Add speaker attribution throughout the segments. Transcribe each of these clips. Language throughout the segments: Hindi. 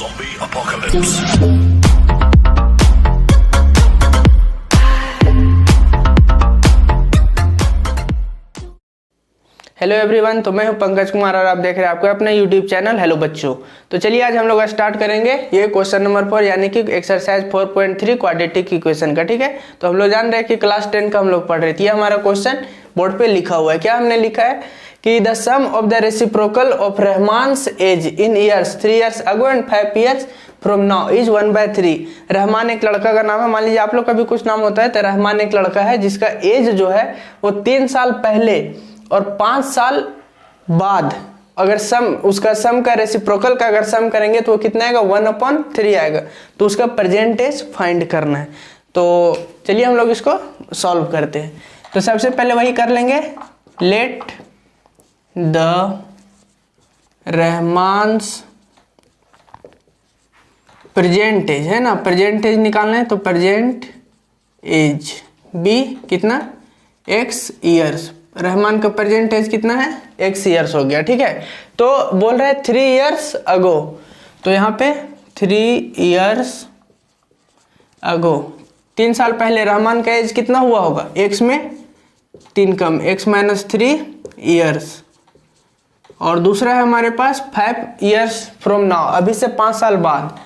Speaker 1: Zombie apocalypse.
Speaker 2: हेलो एवरीवन, तो मैं हूं पंकज कुमार और आप देख रहे हैं आपका अपना यूट्यूब चैनल हेलो बच्चों। तो चलिए आज हम लोग स्टार्ट करेंगे ये क्वेश्चन नंबर 4 यानी कि एक्सरसाइज 4.3 क्वाड्रेटिक इक्वेशन का। ठीक है, तो हम लोग जान रहे हैं कि क्लास 10 का हम लोग पढ़ रहे थे। ये हमारा क्वेश्चन बोर्ड पे लिखा हुआ है। क्या हमने लिखा है कि the sum of the reciprocal of Rahman's age in years 3 years ago and 5 years from now is 1/3। Rahman एक लड़का का नाम है। मान लीजिए आप लोग का भी कुछ नाम होता है, तो रहमान एक लड़का है जिसका एज जो है वो 3 साल पहले और 5 साल बाद अगर सम उसका सम का रेसिप्रोकल का अगर सम करेंगे तो वो कितना आएगा 1/3 आएगा। तो उसका प्रेजेंट एज फाइंड करना है। तो चलिए हम लोग इसको सॉल्व करते हैं। तो सबसे पहले वही कर लेंगे, लेट द रहमान्स प्रेजेंट एज है ना, प्रेजेंट एज निकालना है। तो प्रेजेंट एज बी कितना x ईयर्स, रहमान का प्रेजेंट एज कितना है x ईयर्स हो गया। ठीक है, तो बोल रहे हैं 3 years अगो, तो यहाँ पे 3 years अगो 3 साल पहले रहमान का एज कितना हुआ होगा, x में 3 कम x -3 years। और दूसरा है हमारे पास 5 years फ्रॉम नाउ, अभी से 5 साल बाद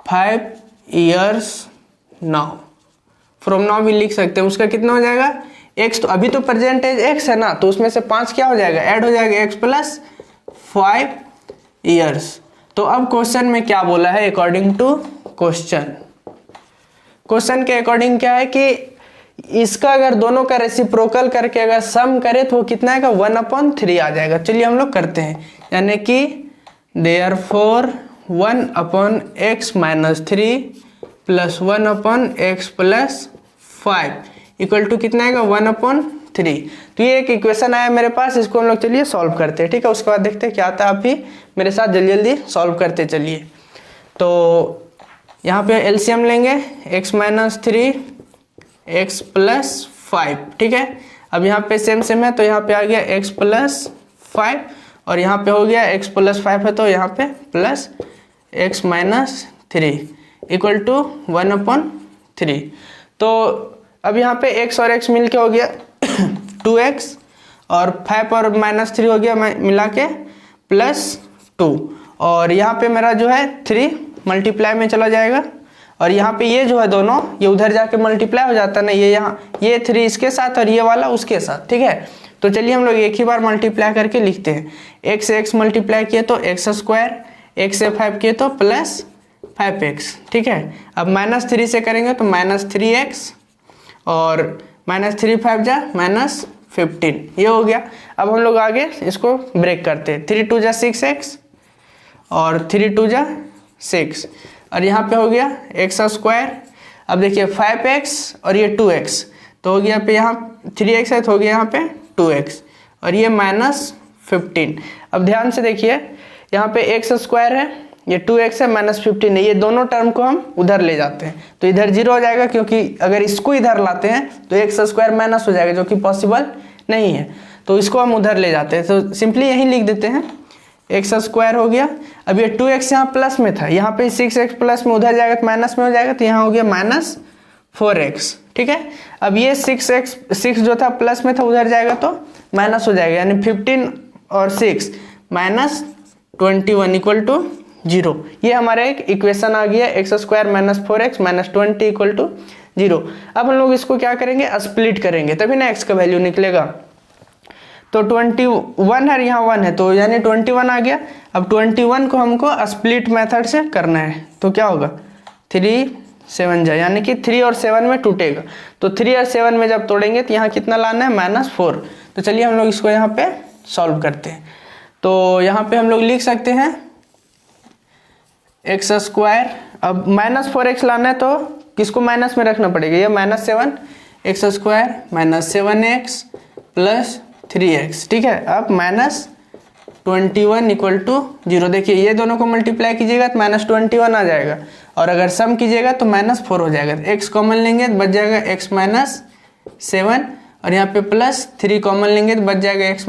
Speaker 2: 5 years नाउ, फ्रॉम नाउ भी लिख सकते हैं। उसका कितना हो जाएगा x, तो अभी तो प्रेजेंट एज x है ना, तो उसमें से 5 क्या हो जाएगा ऐड हो जाएगा x + 5 years। तो अब क्वेश्चन में क्या बोला है अकॉर्डिंग टू क्वेश्चन के अकॉर्डिंग क्या है कि इसका अगर दोनों का रेसिप्रोकल करके अगर सम करे तो वो कितना आएगा 1/3 आ जाएगा। चलिए हम लोग करते हैं, यानी कि therefore 1/x - 3 + 1/x + 5 equal to कितना आएगा 1/3। तो ये एक इक्वेशन आया मेरे पास, इसको हम लोग चलिए सॉल्व करते हैं। ठीक है, उसके बाद देखते हैं क्या आता है। आप भी मेरे साथ जल्दी जल्दी सॉल्व करते चलिए। तो यहाँ पे एलसीएम लेंगे, x - 3 x + 5। ठीक है, अब यहाँ पे सेम सेम है, तो यहाँ पे आ गया x + 5 और यहाँ पे हो गया x + 5 है, तो यहाँ पे प्लस x - 3 इक्वल टू 1/3। तो अब यहाँ पे x और x मिल के हो गया 2x और 5 और -3 हो गया मिला के +2। और यहाँ पे मेरा जो है 3 मल्टीप्लाई में चला जाएगा और यहाँ पे ये जो है दोनों ये उधर जाके मल्टीप्लाई हो जाता है ना, ये यहाँ ये 3 इसके साथ और ये वाला उसके साथ। ठीक है, तो चलिए हम लोग एक ही बार मल्टीप्लाई करके लिखते हैं। x से x मल्टीप्लाई किए तो x², x से 5 किए तो +5x। ठीक है, अब -3 से करेंगे तो -3x और -3 5 जा -15, ये हो गया। अब हम लोग आगे इसको ब्रेक करते हैं। 3 2 जा 6x और 3 2 जा 6 और यहाँ पे हो गया x²। अब देखिए 5x और ये 2x, तो हो गया पे यहाँ 3x है तो हो गया यहाँ पे 2x और ये -15। अब ध्यान से देखिए यहाँ पे x² है, ये 2x है, -15 है, ये दोनों टर्म को हम उधर ले जाते हैं तो इधर 0 हो जाएगा, क्योंकि अगर इसको इधर लाते हैं तो x² माइनस हो जाएगा जो कि पॉसिबल नहीं है। तो इसको हम उधर ले जाते हैं, तो सिंपली यही लिख देते हैं x² हो गया। अब ये 2x यहाँ प्लस में था, यहाँ पे 6x प्लस में उधर जाएगा तो माइनस में हो जाएगा, तो यहाँ हो गया -4x। ठीक है, अब ये 6 जो था प्लस में था उधर जाएगा तो माइनस हो जाएगा, यानी 15 और 6 -21 इक्वल टू 0। ये हमारा एक इक्वेशन आ गया x² - 4x - 20 इक्वल टू 0। अब हम लोग इसको क्या करेंगे स्प्लिट करेंगे, तभी ना x का वैल्यू निकलेगा। तो 21 है, यहाँ 1 है, तो यानी 21 आ गया। अब 21 को हमको स्प्लिट मेथड से करना है, तो क्या होगा 3 7 जा, यानी कि 3 और 7 में टूटेगा। तो 3 और 7 में जब तोड़ेंगे तो यहाँ कितना लाना है -4। तो चलिए हम लोग इसको यहाँ पे सॉल्व करते हैं। तो यहाँ पे हम लोग लिख सकते हैं x², अब -4x लाना है तो किसको माइनस में रखना पड़ेगा, ये -7 x² - 7x + 3x। ठीक है, अब -21 इक्वल टू 0। देखिए ये दोनों को मल्टीप्लाई कीजिएगा तो -21 आ जाएगा और अगर सम कीजिएगा तो -4 हो जाएगा। x कॉमन लेंगे तो बच जाएगा x - 7 और यहाँ पे +3 कॉमन लेंगे तो बच जाएगा x -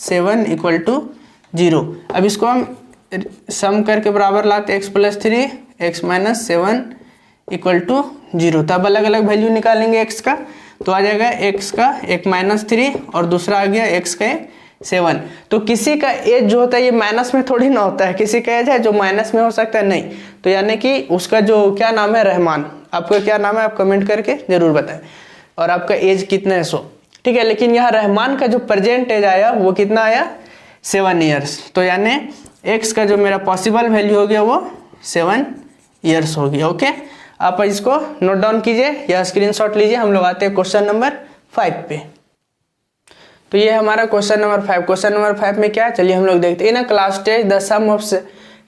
Speaker 2: 7 इक्वल टू 0। अब इसको हम सम करके बराबर लाते x plus 3 x minus 7 equal to 0। तब अलग अलग वैल्यू निकालेंगे x का, तो आ जाएगा x का एक माइनस 3 और दूसरा आ गया x का 7। तो किसी का एज जो होता है ये माइनस में थोड़ी ना होता है, किसी का एज है जो माइनस में हो सकता है, नहीं। तो यानी कि उसका जो क्या नाम है, रहमान। आपका क्या नाम है आप कमेंट करके जरूर बताएं, और आपका एज कितना है 100, ठीक है। लेकिन यहाँ रहमान का जो प्रेजेंट एज आया वो कितना आया, 7 ईयर्स। तो यानी x का जो मेरा पॉसिबल वैल्यू हो गया वो 7 ईयर्स हो गया। ओके, आप इसको नोट डाउन कीजिए या स्क्रीनशॉट लीजिए। हम लोग आते हैं क्वेश्चन नंबर 5 पे। तो ये हमारा क्वेश्चन नंबर 5। क्वेश्चन नंबर 5 में क्या है, चलिए हम लोग देखते हैं। In a class test the sum of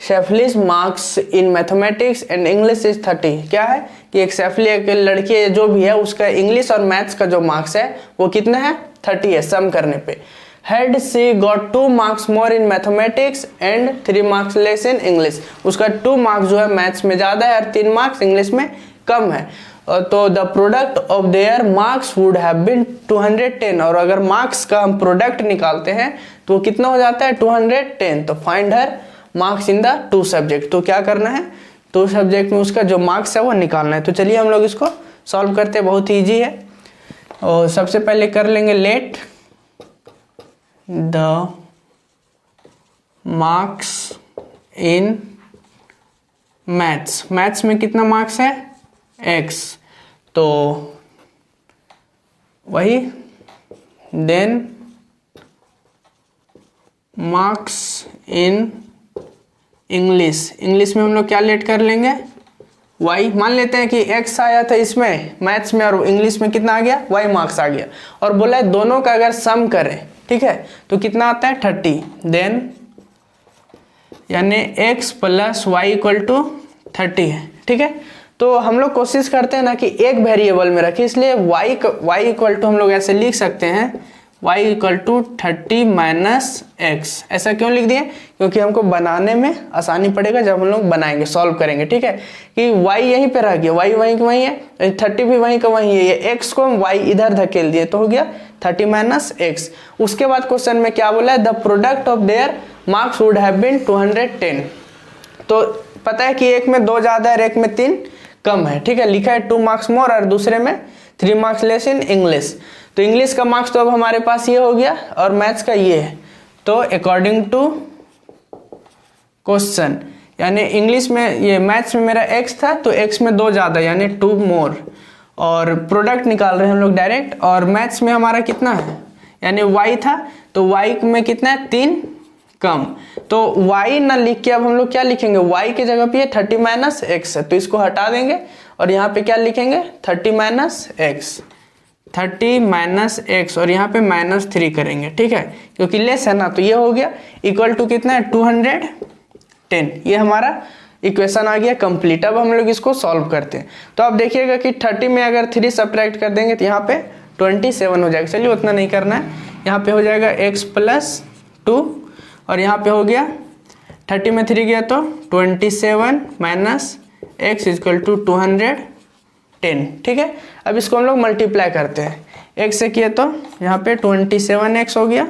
Speaker 2: Shefali's marks in mathematics and English is 30। क्या है कि एक शेफली एक लड़की जो भी है उसका इंग्लिश और मैथ्स का जो मार्क्स है वो कितना है, 30 है सम करने पे। Had she got 2 marks more in mathematics and 3 marks less in English। उसका 2 मार्क्स जो है मैथ्स में ज़्यादा है और 3 मार्क्स इंग्लिश में कम है। तो the product of their marks would have been 210। और अगर मार्क्स का हम प्रोडक्ट निकालते हैं तो कितना हो जाता है, 210। तो find her marks in the 2 subject. तो क्या करना है, 2 सब्जेक्ट में उसका जो मार्क्स है वो निकालना है। तो चलिए हम लोग इसको सॉल्व करते हैं, बहुत ईजी है। और सबसे पहले कर लेंगे let the marks in maths. Maths में कितना मार्क्स है, x। तो वही then marks in English. English में हम लोग क्या लेट कर लेंगे, y। मान लेते हैं कि x आया था इसमें मैथ्स में और इंग्लिश में कितना आ गया, y मार्क्स आ गया। और बोला है दोनों का अगर सम करें, ठीक है, तो कितना आता है 30। देन यानी x plus y equal to 30 है, ठीक है। तो हम लोग कोशिश करते हैं ना कि एक वेरिएबल में रखें, इसलिए y इक्वल टू हम लोग ऐसे लिख सकते हैं y equal to 30 minus x। ऐसा क्यों लिख दिए, क्योंकि हमको बनाने में आसानी पड़ेगा जब हम लोग बनाएंगे, सॉल्व करेंगे, ठीक है। कि y यहीं पे रह गया, y वहीं का वहीं है, 30 भी वहीं का वहीं है, ये x को हम y इधर धकेल दिए तो हो गया 30 माइनस x। उसके बाद क्वेश्चन में क्या बोला है, the product of their marks would have been 210। तो पता है कि एक में 2 ज़्यादा है और एक में 3 कम है, ठीक है। लिखा है 2 मार्क्स मोर और दूसरे में 3 मार्क्स लेस इन इंग्लिश। तो इंग्लिश का मार्क्स तो अब हमारे पास ये हो गया और मैथ्स का ये है। तो अकॉर्डिंग टू क्वेश्चन, यानी इंग्लिश में ये मैथ्स में मेरा x था तो x में 2 ज़्यादा यानी 2 मोर, और प्रोडक्ट निकाल रहे हैं हम लोग डायरेक्ट। और मैथ्स में हमारा कितना है, यानी y था तो y में कितना है, 3 कम। तो y ना लिख के अब हम लोग क्या लिखेंगे, y के जगह पे ये 30 माइनस x है तो इसको हटा देंगे और यहाँ पे क्या लिखेंगे 30 माइनस x, 30 माइनस x और यहाँ पे माइनस 3 करेंगे, ठीक है, क्योंकि लेस है ना। तो ये हो गया इक्वल टू कितना है 210। ये हमारा इक्वेशन आ गया कंप्लीट। अब हम लोग इसको सॉल्व करते हैं। तो आप देखिएगा कि 30 में अगर 3 सब्ट्रैक्ट कर देंगे तो यहाँ पे 27 हो जाएगा। चलिए उतना नहीं करना है, यहाँ पे हो जाएगा x प्लस 2 और यहाँ पे हो गया 30 में 3 गया तो 27 माइनस x इक्वल टू 210, ठीक है। अब इसको हम लोग मल्टीप्लाई करते हैं। x से किए तो यहाँ पे 27x हो गया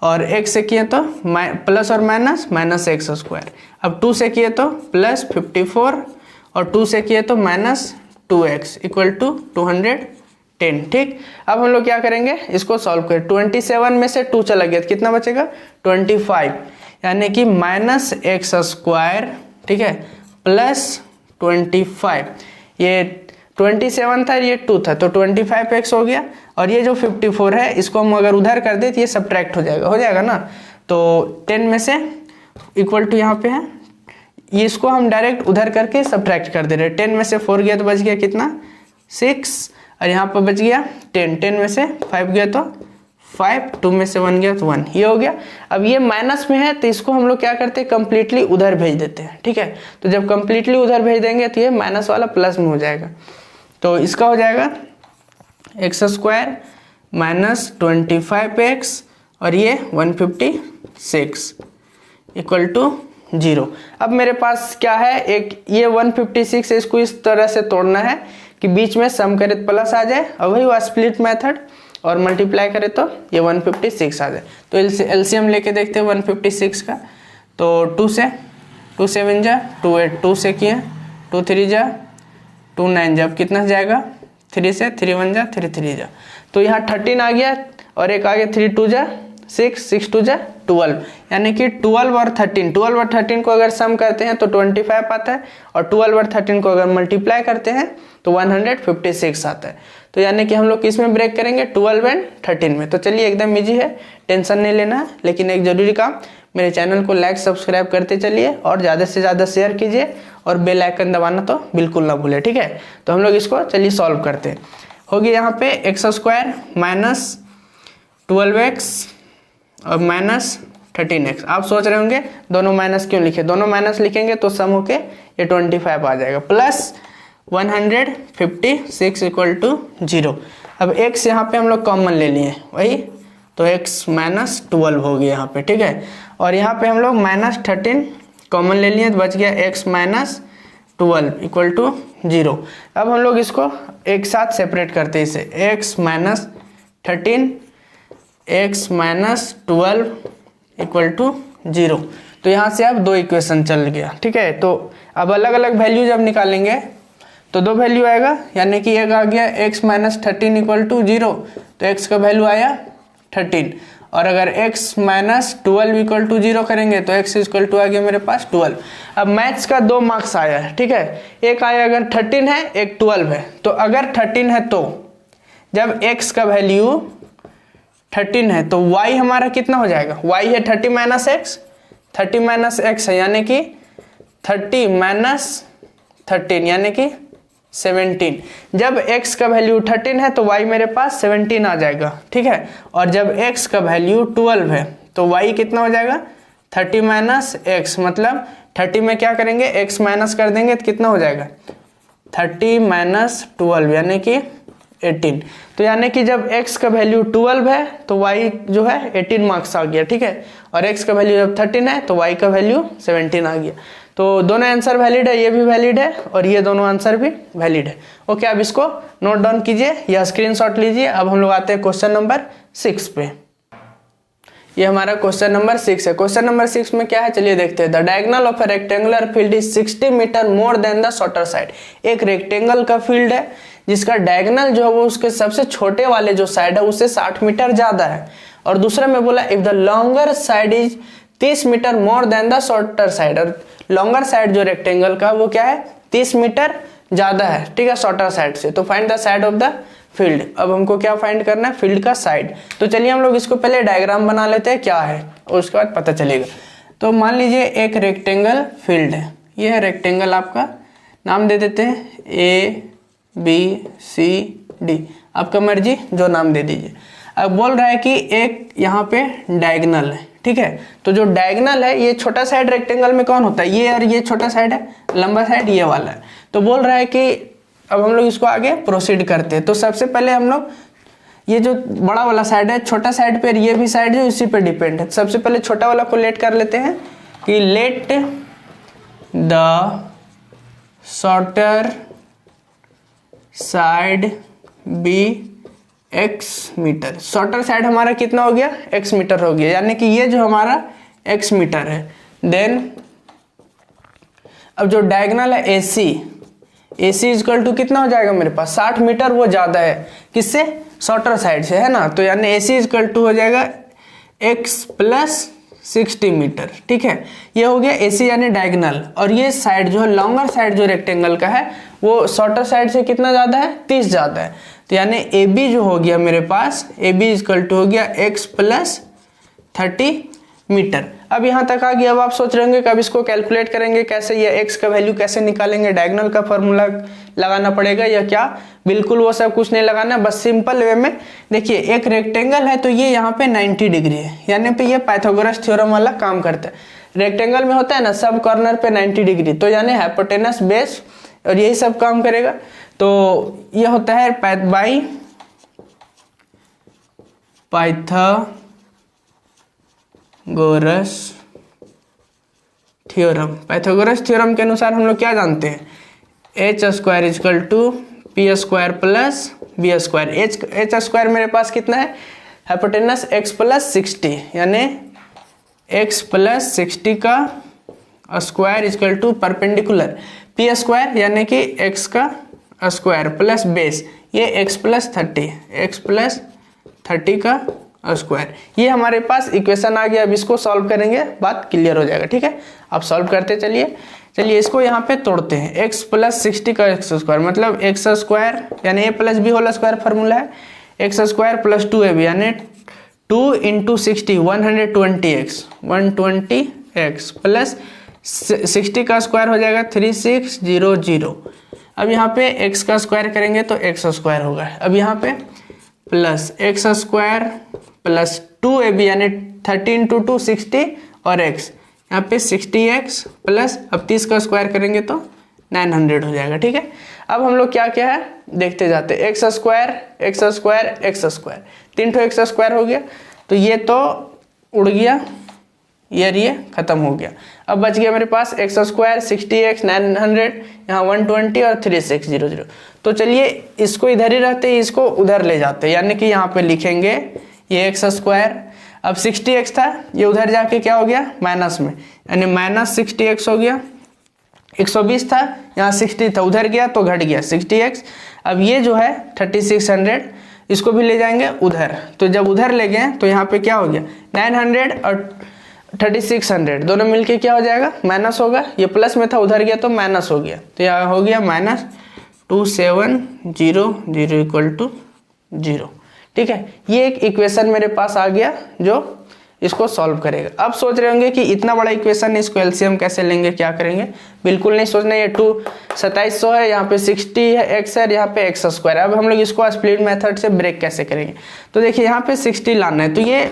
Speaker 2: और x से किए तो प्लस और माइनस माइनस एक्स स्क्वायर। अब 2 से किए तो प्लस 54 और 2 से किए तो माइनस 2x इक्वल टू 210, ठीक। अब हम लोग क्या करेंगे, इसको सॉल्व करें। 27 में से 2 चला गया तो कितना बचेगा 25, यानी कि माइनस एक्स स्क्वायर, ठीक है, प्लस 25। ये 27 था ये 2 था तो 25x हो गया और ये जो 54 है इसको हम अगर उधर कर दे तो ये सब्ट्रैक्ट हो जाएगा ना। तो 10 में से इक्वल टू यहाँ पे है, ये इसको हम डायरेक्ट उधर करके सब्ट्रैक्ट कर दे रहे। 10 में से 4 गया तो बच गया कितना 6 और यहाँ पर बच गया 10। 10 में से 5 गया तो 5, 2 में से 1 गया तो 1, ये हो गया। अब ये माइनस में है तो इसको हम लोग क्या करते हैं कम्प्लीटली उधर भेज देते हैं, ठीक है। तो जब कम्प्लीटली उधर भेज देंगे तो ये माइनस वाला प्लस में हो जाएगा। तो इसका हो जाएगा एक्स स्क्वायर माइनस 25x और ये 156 इक्वल टू 0। अब मेरे पास क्या है, एक ये 156 है, इसको इस तरह से तोड़ना है कि बीच में सम करे तो प्लस आ जाए और वही हुआ स्प्लिट मेथड, और मल्टीप्लाई करे तो ये 156 आ जाए। तो एलसीएम लेके देखते हैं 156 का। तो 2 से 2 7 जा 2 8, 2 से किए 2 3 जा 2 9 जा, अब कितना जाएगा 3 से 3 1 जा 3 3 जा, तो यहाँ 13 आ गया और एक आ गया 3 2 जा 6 6 2 जा 12, यानी कि 12 और 13 को अगर सम करते हैं तो 25 आता है और 12 और 13 को अगर मल्टीप्लाई करते हैं तो 156 आता है। तो यानी कि हम लोग किस में ब्रेक करेंगे 12 एंड 13 में। तो चलिए एकदम इजी है, टेंशन नहीं लेना है, लेकिन एक जरूरी काम, मेरे चैनल को लाइक सब्सक्राइब करते चलिए और ज़्यादा से ज़्यादा शेयर कीजिए और बेल आइकन दबाना तो बिल्कुल ना भूलें, ठीक है। तो हम लोग इसको चलिए सॉल्व करते हैं। होगी यहाँ पे x² माइनस 12x और माइनस 13x। आप सोच रहे होंगे दोनों माइनस क्यों लिखे, दोनों माइनस लिखेंगे तो सम होके ये 25 आ जाएगा, प्लस 156 इक्वल टू 0। अब x यहाँ पे हम लोग कॉमन ले लिए वही, तो x माइनस 12 हो गया यहाँ पे, ठीक है। और यहाँ पे हम लोग माइनस 13 कॉमन ले लिए तो बच गया x माइनस 12 इक्वल टू 0। अब हम लोग इसको एक साथ सेपरेट करते हैं, इसे x minus 13 x minus 12 equal to 0। तो यहाँ से अब 2 इक्वेशन चल गया, ठीक है। तो अब अलग अलग वैल्यू जब निकालेंगे तो 2 वैल्यू आएगा, यानी कि एक आ गया x माइनस 13 इक्वल टू 0, तो x का वैल्यू आया 13, और अगर x माइनस 12 इक्वल टू 0 करेंगे तो x इक्वल टू आ गया मेरे पास 12। अब मैथ्स का 2 मार्क्स आया है, ठीक है, एक आया अगर 13 है एक 12 है। तो अगर 13 है तो जब x का वैल्यू 13 है तो y हमारा कितना हो जाएगा, y है 30 माइनस एक्स, 30 माइनस एक्स है यानी कि 30 माइनस 13 यानी कि 17। जब x का वैल्यू 13 है तो y मेरे पास 17 आ जाएगा, ठीक है। और जब x का वैल्यू 12 है तो y कितना हो जाएगा 30 माइनस एक्स, मतलब 30 में क्या करेंगे x माइनस कर देंगे तो कितना हो जाएगा 30 माइनस 12 यानी कि 18। तो यानी कि जब x का वैल्यू 12 है तो y जो है 18 मार्क्स आ गया, ठीक है। और x का वैल्यू जब 13 है तो y का वैल्यू 17 आ गया। तो दोनों आंसर वैलिड है, ये भी वैलिड है और ये दोनों आंसर भी वैलिड है। ओके, अब इसको नोट डाउन कीजिए या स्क्रीनशॉट लीजिए। अब हम लोग आते हैं क्वेश्चन नंबर 6 पे। ये हमारा क्वेश्चन नंबर 6 है। क्वेश्चन नंबर 6 में क्या है चलिए देखते हैं। The diagonal of a rectangular field is 60 metre more than the shorter side. एक रेक्टेंगल का फील्ड है जिसका डायगोनल जो है वो उसके सबसे छोटे वाले जो साइड है उससे 60 मीटर ज्यादा है। और दूसरा में बोला if the longer side is 30 metre more than the shorter side. और लॉन्गर साइड जो रेक्टेंगल का वो क्या है 30 मीटर ज्यादा है, ठीक है, शॉर्टर साइड से। तो find the side of the field. अब हमको क्या फाइंड करना है फील्ड का साइड। तो चलिए हम लोग इसको पहले डायग्राम बना लेते हैं क्या है और उसके बाद पता चलेगा। तो मान लीजिए एक रेक्टेंगल फील्ड है, ये है रेक्टेंगल, आपका नाम दे देते हैं ABCD, आपका मर्जी जो नाम दे दीजिए। अब बोल रहा है कि एक यहाँ पे डायगोनल है, ठीक है। तो जो डायगोनल है ये छोटा साइड रेक्टेंगल में कौन होता है, ये और ये छोटा साइड है, लंबा साइड ये वाला है। तो बोल रहा है कि अब हम लोग इसको आगे प्रोसीड करते हैं। तो सबसे पहले हम लोग ये जो बड़ा वाला साइड है, छोटा साइड पे ये भी साइड है इसी पे डिपेंड है। सबसे पहले छोटा वाला को लेट कर लेते हैं कि let the shorter side be x metre. Shorter side हमारा कितना हो गया x मीटर हो गया, यानी कि ये जो हमारा x मीटर है। देन अब जो डायगोनल है AC इक्वल टू कितना हो जाएगा मेरे पास 60 मीटर, वो ज्यादा है किससे शॉर्टर साइड से, है ना। तो यानी AC इक्वल टू हो जाएगा x प्लस 60 मीटर, ठीक है। ये हो गया AC यानी डायगोनल। और ये साइड जो है लॉन्गर साइड जो रेक्टेंगल का है वो शॉर्टर साइड से कितना ज्यादा है 30 ज्यादा है। तो यानी AB जो हो गया मेरे पास AB इक्वल टू हो गया x प्लस 30 मीटर। अब यहाँ तक आ गया। अब आप सोच रहे होंगे कि अब इसको कैलकुलेट करेंगे कैसे, ये x का वैल्यू कैसे निकालेंगे, डायगोनल का फॉर्मूला लगाना पड़ेगा या क्या। बिल्कुल वो सब कुछ नहीं लगाना, बस सिंपल वे में देखिए एक रेक्टेंगल है तो ये यहाँ पे 90 डिग्री है, यानी पे ये पाइथागोरस थ्योरम वाला काम करता है। रेक्टेंगल में होता है ना सब कॉर्नर पे 90 डिग्री, तो यानी हाइपोटेनस बेस और यही सब काम करेगा। तो ये होता है by Pythagoras theorem. Pythagoras theorem के अनुसार हम लोग क्या जानते हैं h² equal to p² plus b²। h² मेरे पास कितना है हाइपोटेनस x प्लस 60, यानी x प्लस 60 का square equal to perpendicular P square यानी कि एक्स का स्क्वायर प्लस बेस, ये एक्स प्लस 30 का स्क्वायर। ये हमारे पास इक्वेशन आ गया। अब इसको सॉल्व करेंगे, बात क्लियर हो जाएगा। ठीक है, अब सॉल्व करते चलिए इसको यहाँ पे तोड़ते हैं। एक्स प्लस 60 का एक्स स्क्वायर मतलब एक्स स्क्वायर यानी a plus b whole square formula है, एक्स स्क्वायर प्लस 2ab यानी 2 इंटू 60 120x प्लस 60 का स्क्वायर हो जाएगा 3600। अब यहाँ पे x का स्क्वायर करेंगे तो x स्क्वायर होगा। अब यहाँ पे plus x square plus 2ab यानी 30 इंटू 2 60 और x यहाँ पे 60x प्लस अब 30 का स्क्वायर करेंगे तो 900 हो जाएगा। ठीक है, अब हम लोग क्या क्या है देखते जाते। एक्स स्क्वायर 3 ठो एक्स स्क्वायर हो गया, तो ये तो उड़ गया, ये खत्म हो गया। अब बच गया मेरे पास एक्स स्क्वायर 60x 900, यहाँ 120 और 3600। तो चलिए इसको इधर ही रहते हैं, इसको उधर ले जाते हैं, यानी कि यहाँ पे लिखेंगे ये एक्स स्क्वायर। अब 60x था, ये उधर जाके क्या हो गया माइनस में, यानी माइनस 60x हो गया। 120 था, यहाँ 60 था, उधर गया तो घट गया 60x। अब ये जो है 3600 इसको भी ले जाएंगे उधर, तो जब उधर ले गए तो यहाँ पे क्या हो गया 900 और 3600 दोनों मिलके क्या हो जाएगा माइनस होगा। ये प्लस में था, उधर गया तो माइनस हो गया, तो यहाँ हो गया -2700 इक्वल टू 0। ठीक है, ये एक इक्वेशन मेरे पास आ गया जो इसको सॉल्व करेगा। अब सोच रहे होंगे कि इतना बड़ा इक्वेशन है, इसको एलसीएम कैसे लेंगे, क्या करेंगे। बिल्कुल नहीं सोचना, ये 2700 है, यहाँ पे 60 है एक्स है, यहाँ पे एक्स स्क्वायर है। अब हम लोग इसको स्प्लिट मेथड से ब्रेक कैसे करेंगे, तो देखिए यहाँ पे 60 लाना है, तो ये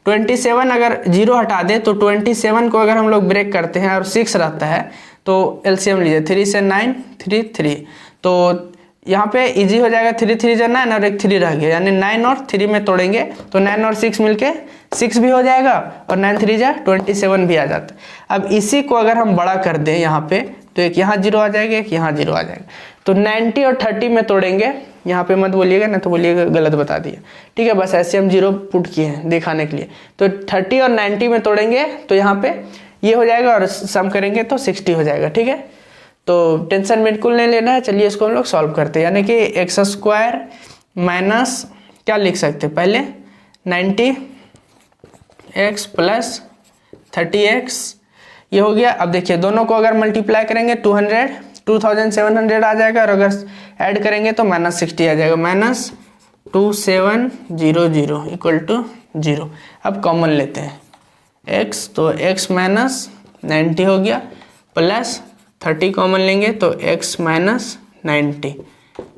Speaker 2: 27 अगर 0 हटा दे तो 27 को अगर हम लोग ब्रेक करते हैं और 6 रहता है तो एलसीएम लीजिए 3 से 9 3, तो यहाँ पे इजी हो जाएगा। 3 3 जा 9 और एक 3 रह गया, यानी 9 और 3 में तोड़ेंगे तो 9 और 6 मिलके 6 भी हो जाएगा और 9 3 जा 27 भी आ जाता है। अब इसी को अगर हम बड़ा कर दें यहाँ पे तो एक यहाँ 0 आ जाएगा, एक यहाँ 0 आ जाएगा। तो 90 और 30 में तोड़ेंगे, यहाँ पे मत बोलिएगा ना तो बोलिएगा गलत बता दिया। ठीक है, बस ऐसे हम 0 पुट किए हैं दिखाने के लिए। तो 30 और 90 में तोड़ेंगे तो यहाँ पे ये हो जाएगा और सम करेंगे तो 60 हो जाएगा। ठीक है, तो टेंशन बिल्कुल नहीं लेना है। चलिए इसको हम लोग सॉल्व करते हैं, यानी कि एक्स स्क्वायर माइनस क्या लिख सकते हैं पहले 90x प्लस 30x, ये हो गया। अब देखिए दोनों को अगर मल्टीप्लाई करेंगे 2700 आ जाएगा और अगर ऐड करेंगे तो -60 आ जाएगा, -2700 इक्वल टू 0। अब कॉमन लेते हैं x, तो x माइनस 90 हो गया प्लस 30 कॉमन लेंगे तो x माइनस 90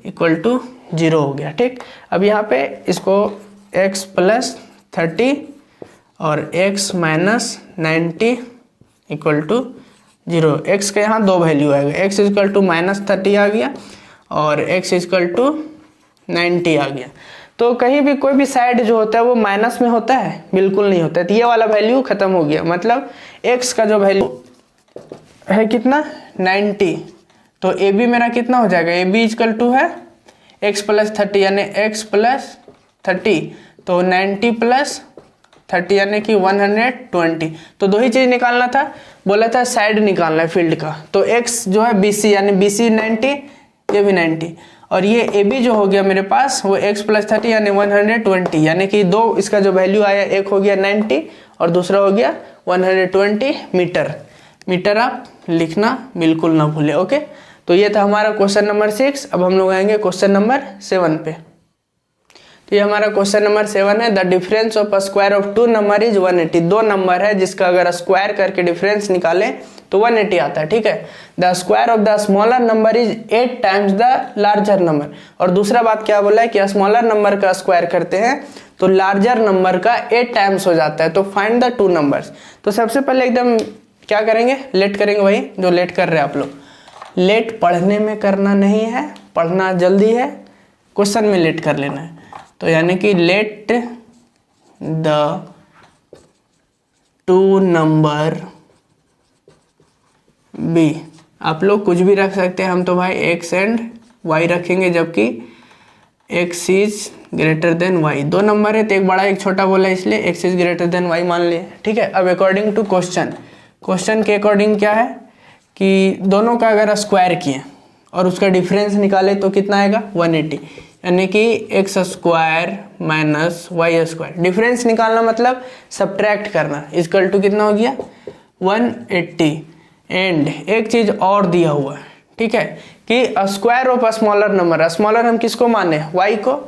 Speaker 2: इक्वल टू 0 हो गया। ठीक, अब यहाँ पे इसको x प्लस 30 और x minus 90 equal to 0। x का यहाँ 2 वैल्यू आएगा, x इक्वल टू -30 आ गया और x इक्वल टू 90 आ गया। तो कहीं भी कोई भी साइड जो होता है वो माइनस में होता है, बिल्कुल नहीं होता है। तो ये वाला वैल्यू खत्म हो गया, मतलब x का जो वैल्यू है कितना 90, तो ए बी मेरा कितना हो जाएगा, ए बी इक्वल टू है x प्लस 30 यानी x प्लस 30, तो 90 प्लस 30 यानी कि 120। तो 2 ही चीज़ निकालना था, बोला था साइड निकालना है फील्ड का, तो x जो है BC यानी BC 90, ये भी 90, और ये AB जो हो गया मेरे पास वो x प्लस 30 यानी 120, यानी कि 2 इसका जो वैल्यू आया, एक हो गया 90 और दूसरा हो गया 120 मीटर आप लिखना बिल्कुल ना भूले। ओके, तो ये था हमारा क्वेश्चन नंबर 6। अब हम लोग आएंगे क्वेश्चन नंबर 7 पे। तो ये हमारा क्वेश्चन नंबर 7 है, the difference of a square of 2 number is 180। 2 number है जिसका अगर स्क्वायर करके डिफरेंस निकालें तो 180 आता है। ठीक है, the square of the smaller number is 8 times the larger number. और दूसरा बात क्या बोला है कि स्मॉलर नंबर का स्क्वायर करते हैं तो लार्जर नंबर का 8 टाइम्स हो जाता है। तो फाइंड द 2 नंबर्स। तो सबसे पहले एकदम क्या करेंगे, लेट करेंगे, वही जो लेट कर रहे हैं आप लोग। लेट पढ़ने में करना नहीं है, पढ़ना जल्दी है, क्वेश्चन में लेट कर लेना है। तो यानी कि लेट द 2 नंबर बी, आप लोग कुछ भी रख सकते हैं, हम तो भाई x एंड y रखेंगे, जबकि x is greater than y। 2 number है तो एक बड़ा एक छोटा बोला, इसलिए x is greater than y मान लिए। ठीक है, अब अकॉर्डिंग टू क्वेश्चन क्वेश्चन के अकॉर्डिंग क्या है कि दोनों का अगर स्क्वायर किए और उसका डिफरेंस निकाले तो कितना आएगा 180, यानी कि x square minus y square. Difference निकालना मतलब सब्ट्रैक्ट करना, इक्वल टू कितना हो गया 180। एंड एक चीज और दिया हुआ है, ठीक है, कि square of smaller number, smaller हम किसको माने वाई को,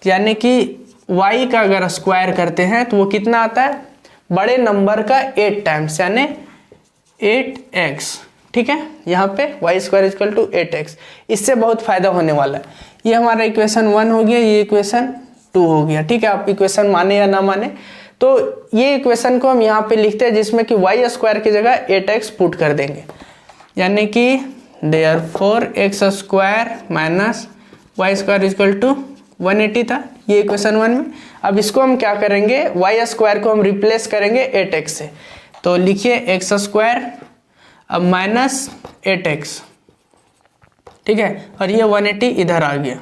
Speaker 2: यानी कि वाई का अगर स्क्वायर करते हैं तो वो कितना आता है बड़े नंबर का 8 टाइम्स, यानी 8x, ठीक है। यहाँ पे Y square equal to 8x, इससे बहुत फायदा होने वाला है। ये हमारा इक्वेशन 1 हो गया, ये इक्वेशन 2 हो गया, ठीक है। आप इक्वेशन माने या ना माने, तो ये इक्वेशन को हम यहाँ पे लिखते हैं जिसमें कि वाई स्क्वायर की जगह 8x पुट कर देंगे, यानी कि therefore x square minus y square equal to 180 था ये इक्वेशन 1 में। अब इसको हम क्या करेंगे, वाई स्क्वायर को हम रिप्लेस करेंगे 8x से, तो लिखिए एक्स स्क्वायर अब माइनस 8x, ठीक है, और ये 180 इधर आ गया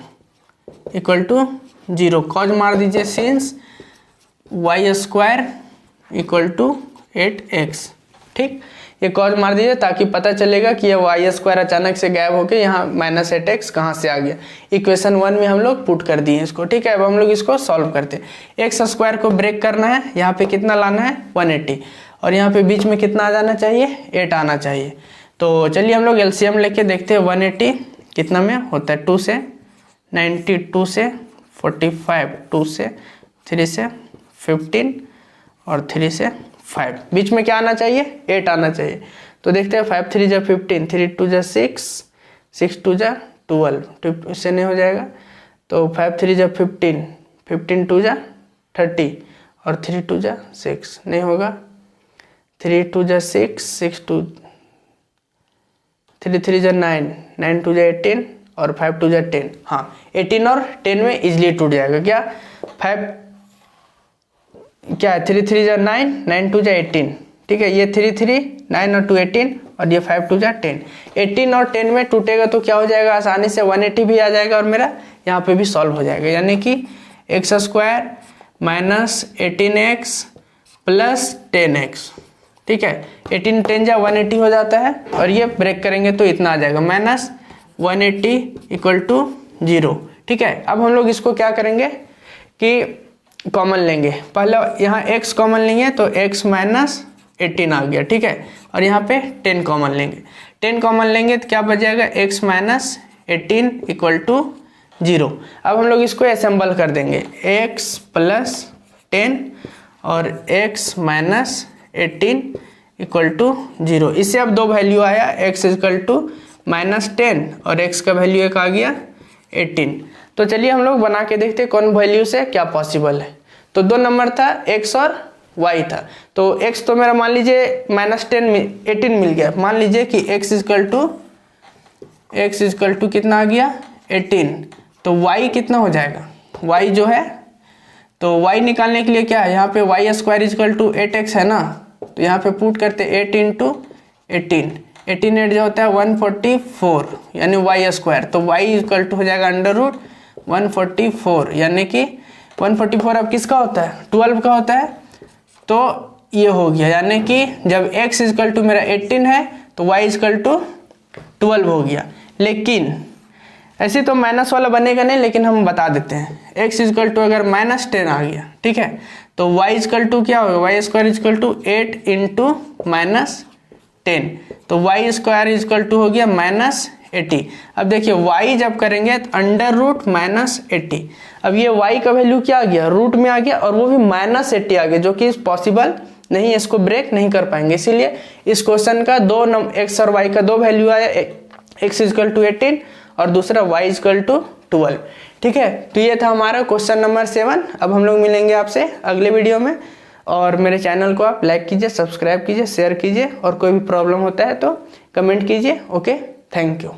Speaker 2: इक्वल टू 0। कॉज मार दीजिए since y square equal to 8x, ठीक, ये कॉज मार दीजिए ताकि पता चलेगा कि ये वाई स्क्वायर अचानक से गायब होकर यहाँ माइनस 8x कहाँ से आ गया। इक्वेशन 1 में हम लोग पुट कर दिए इसको, ठीक है। अब हम लोग इसको सॉल्व करते हैं। एक्स स्क्वायर को ब्रेक करना है, यहाँ पे कितना लाना है 180, और यहाँ पे बीच में कितना आ जाना चाहिए 8 आना चाहिए। तो चलिए हम लोग एलसीएम लेके देखते हैं 180 कितना में होता है, 2 से 90, 2 से 45, 2 से 3 से 15 और 3 से 5, बीच में क्या आना चाहिए 8 आना चाहिए। तो देखते हैं 5 3 जा 15, 3 2 जा 6, 6 2 जा 12, इससे नहीं हो जाएगा। तो 5 3 जा 15, 15 2 जा 30 और 3 2 जा 6 नहीं होगा। 3 2 जा 6, 6 2, 3 3 जा 9, 9 2 जा 18 और 5 2 जा 10। हाँ 18 और 10 में इजिली टूट जाएगा क्या, 5 क्या है 3 3 जा 9, 9 2 जा 18, ठीक है। ये 3 3 9 और 2 18 और ये 5 2 जा 10। 18 और 10 में टूटेगा तो क्या हो जाएगा आसानी से 180 भी आ जाएगा और मेरा यहाँ पे भी सॉल्व हो जाएगा, यानी कि x square minus 18x plus 10x, ठीक है। 18 10 जा 180 हो जाता है और ये ब्रेक करेंगे तो इतना आ जाएगा माइनस 180 इक्वल टू 0, ठीक है। अब हम लोग इसको क्या करेंगे कि कॉमन लेंगे, पहले यहाँ x कॉमन लेंगे तो x माइनस 18 आ गया, ठीक है, और यहाँ पे 10 कॉमन लेंगे। 10 कॉमन लेंगे तो क्या बच जाएगा x माइनस 18 इक्वल टू 0। अब हम लोग इसको असेंबल कर देंगे, x प्लस 10 और x माइनस 18 इक्वल टू 0। इससे अब दो वैल्यू आया, x इक्वल टू माइनस 10 और x का वैल्यू एक आ गया 18। तो चलिए हम लोग बना के देखते हैं कौन वैल्यू से क्या पॉसिबल है। तो दो नंबर था x और y था, तो x तो मेरा मान लीजिए माइनस 18 मिल गया। मान लीजिए कि x इक्वल टू कितना आ गया 18, तो y कितना हो जाएगा, y जो है, तो y निकालने के लिए क्या है, यहाँ पे Y square equal to 8x है ना, तो यहाँ पे पुट करते 8 इंटू 18, 18 जो होता है 144, यानी वाई स्क्वायर, तो y इक्वल टू हो जाएगा अंडर रूट 144, यानी कि 144 अब किसका होता है 12 का होता है, तो ये हो गया, यानी कि जब x इक्वल टू मेरा 18 है तो y इक्वल टू 12 हो गया। लेकिन ऐसे तो माइनस वाला बनेगा नहीं, लेकिन हम बता देते हैं x इक्वल टू अगर माइनस 10 आ गया, ठीक है, तो y इक्वल टू क्या होगा, y square equal to 8 into minus 10, तो y स्क्वायर इक्वल टू हो गया माइनस 80। अब देखिए y जब करेंगे तो अंडर रूट माइनस 80, अब ये y का वैल्यू क्या आ गया रूट में आ गया और वो भी माइनस 80 आ गया, जो कि पॉसिबल नहीं है, इसको ब्रेक नहीं कर पाएंगे। इसीलिए इस क्वेश्चन का दो x और y का दो वैल्यू आया, x इक्वल टू 18 और दूसरा y इक्वल टू 12, ठीक है। तो ये था हमारा क्वेश्चन नंबर 7। अब हम लोग मिलेंगे आपसे अगले वीडियो में, और मेरे चैनल को आप लाइक कीजिए, सब्सक्राइब कीजिए, शेयर कीजिए, और कोई भी प्रॉब्लम होता है तो कमेंट कीजिए। Okay, thank you.